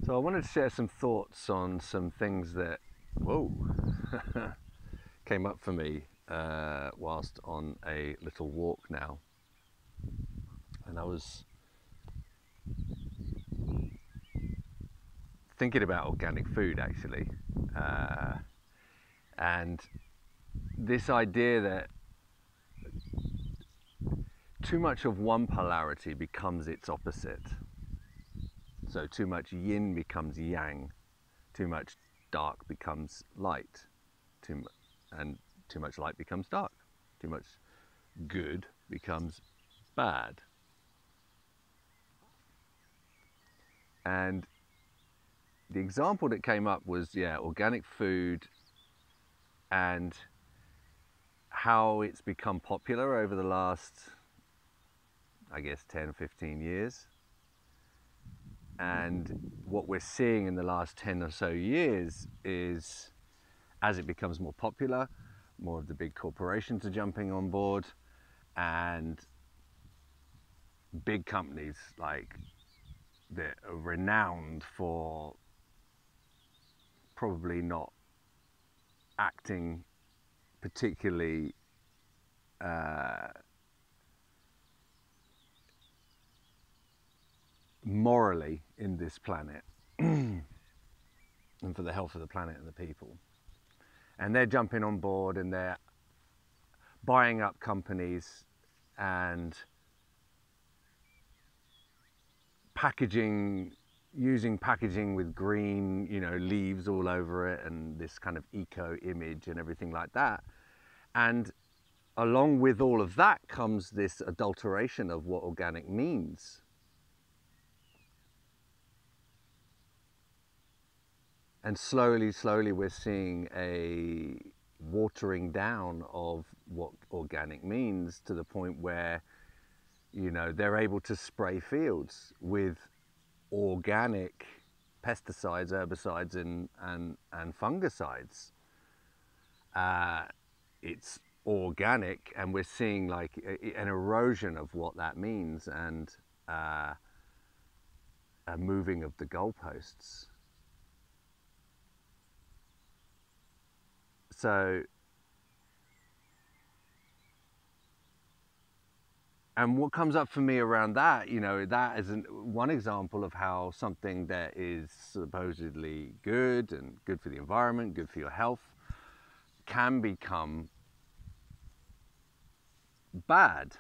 So I wanted to share some thoughts on some things that, whoa, came up for me whilst on a little walk now. And I was thinking about organic food actually. And this idea that too much of one polarity becomes its opposite. So too much yin becomes yang, too much dark becomes light, and too much light becomes dark, too much good becomes bad. And the example that came up was, organic food and how it's become popular over the last, I guess, 10, 15 years. And what we're seeing in the last 10 or so years is, as it becomes more popular, more of the big corporations are jumping on board, and big companies like that are renowned for probably not acting particularly morally in this planet and for the health of the planet and the people. And they're jumping on board and they're buying up companies and using packaging with green, leaves all over it and this kind of eco image and everything like that. And along with all of that comes this adulteration of what organic means. And slowly, slowly we're seeing a watering down of what organic means, to the point where, they're able to spray fields with organic pesticides, herbicides, and fungicides. It's organic, and we're seeing like an erosion of what that means, and a moving of the goalposts. So, and what comes up for me around that, that is one example of how something that is supposedly good and good for the environment, good for your health, can become bad,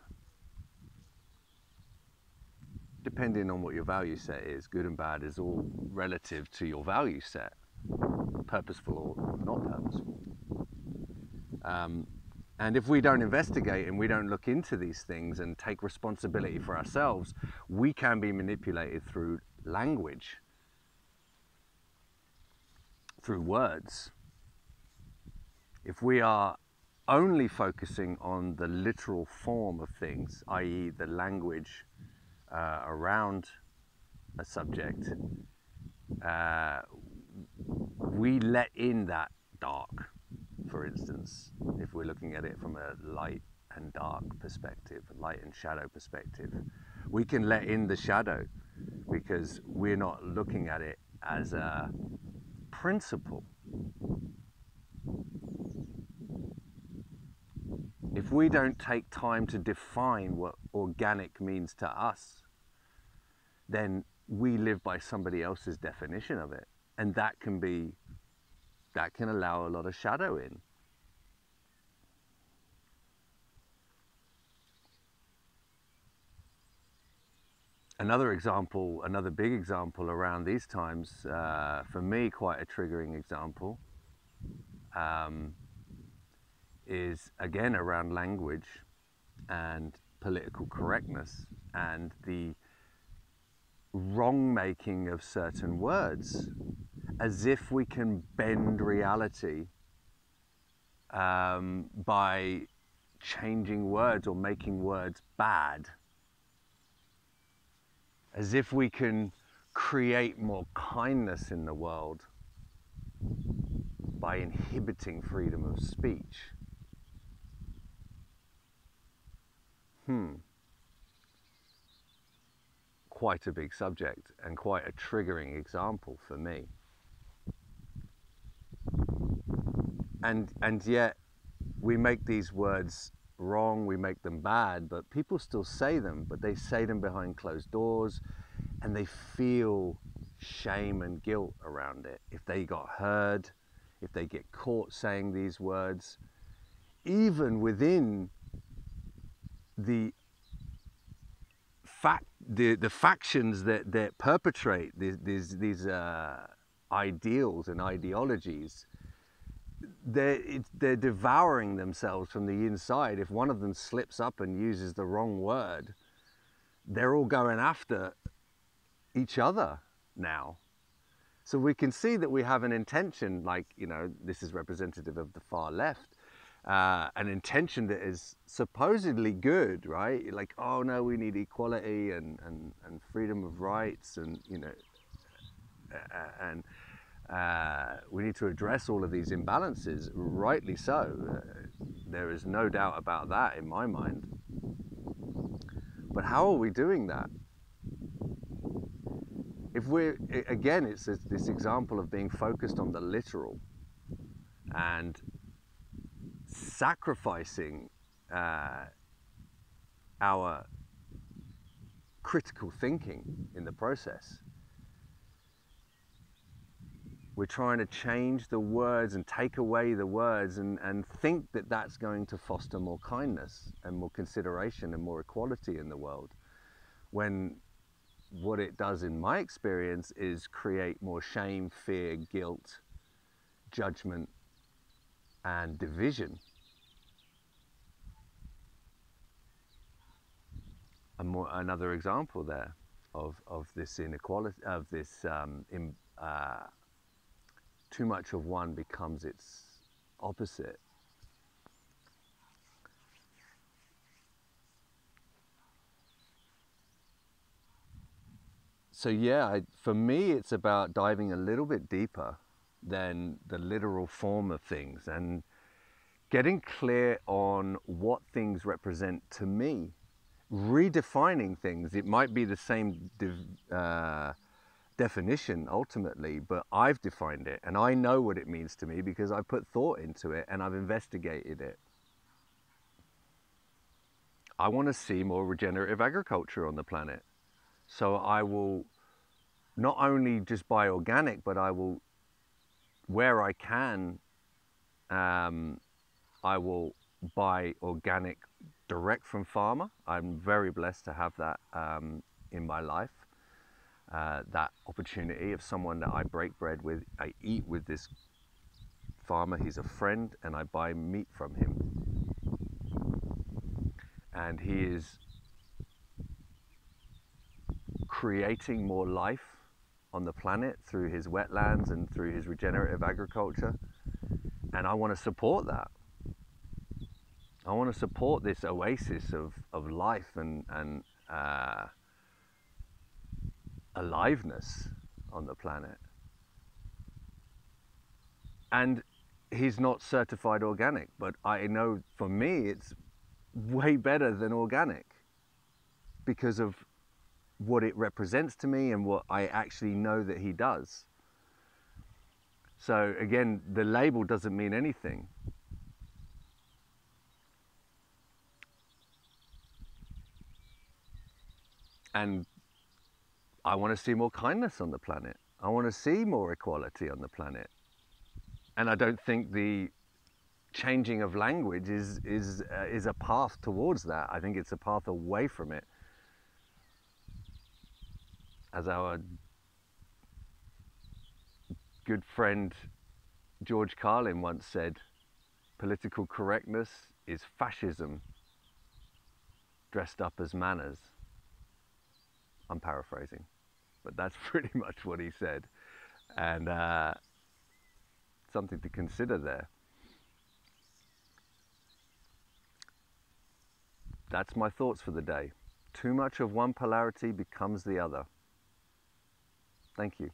depending on what your value set is. Good and bad is all relative to your value set, purposeful or not purposeful. And if we don't investigate and we don't look into these things and take responsibility for ourselves, we can be manipulated through language, through words. If we are only focusing on the literal form of things, i.e. the language around a subject, we let in that dark. For instance, if we're looking at it from a light and dark perspective, light and shadow perspective, we can let in the shadow because we're not looking at it as a principle. If we don't take time to define what organic means to us, then we live by somebody else's definition of it, and that can allow a lot of shadow in. Another example, another big example around these times, for me quite a triggering example, is again around language and political correctness and the wrong making of certain words, as if we can bend reality by changing words or making words bad, as if we can create more kindness in the world by inhibiting freedom of speech. quite a big subject and quite a triggering example for me. And yet we make these words wrong, we make them bad, but people still say them, but they say them behind closed doors, and they feel shame and guilt around it. If they got heard, if they get caught saying these words, even within the factions that perpetrate these ideals and ideologies, they're devouring themselves from the inside. If one of them slips up and uses the wrong word, they're all going after each other now. So we can see that we have an intention, like, you know, this is representative of the far left, an intention that is supposedly good, right? Like, oh no, we need equality and freedom of rights, and, you know, and we need to address all of these imbalances, rightly so. There is no doubt about that in my mind. But how are we doing that? If we're, again, it's this example of being focused on the literal and sacrificing our critical thinking in the process. We're trying to change the words and take away the words and think that that's going to foster more kindness and more consideration and more equality in the world, when what it does in my experience is create more shame, fear, guilt, judgment, and division. Another example there of this inequality, of this too much of one becomes its opposite. So yeah, for me, it's about diving a little bit deeper than the literal form of things and getting clear on what things represent to me, redefining things. It might be the same definition ultimately, but I've defined it and I know what it means to me because I put thought into it and I've investigated it. I want to see more regenerative agriculture on the planet. So I will not only just buy organic, but I will, where I can, I will buy organic direct from farmer. I'm very blessed to have that in my life. That opportunity of someone that I break bread with, I eat with this farmer, he's a friend, and I buy meat from him. And he is creating more life on the planet through his wetlands and through his regenerative agriculture. And I want to support that. I want to support this oasis of life and aliveness on the planet. And he's not certified organic, but I know for me it's way better than organic because of what it represents to me and what I actually know that he does. So again, the label doesn't mean anything. And I want to see more kindness on the planet. I want to see more equality on the planet. And I don't think the changing of language is a path towards that. I think it's a path away from it. As our good friend George Carlin once said, political correctness is fascism dressed up as manners. I'm paraphrasing, but that's pretty much what he said. And something to consider there. That's my thoughts for the day. Too much of one polarity becomes the other. Thank you.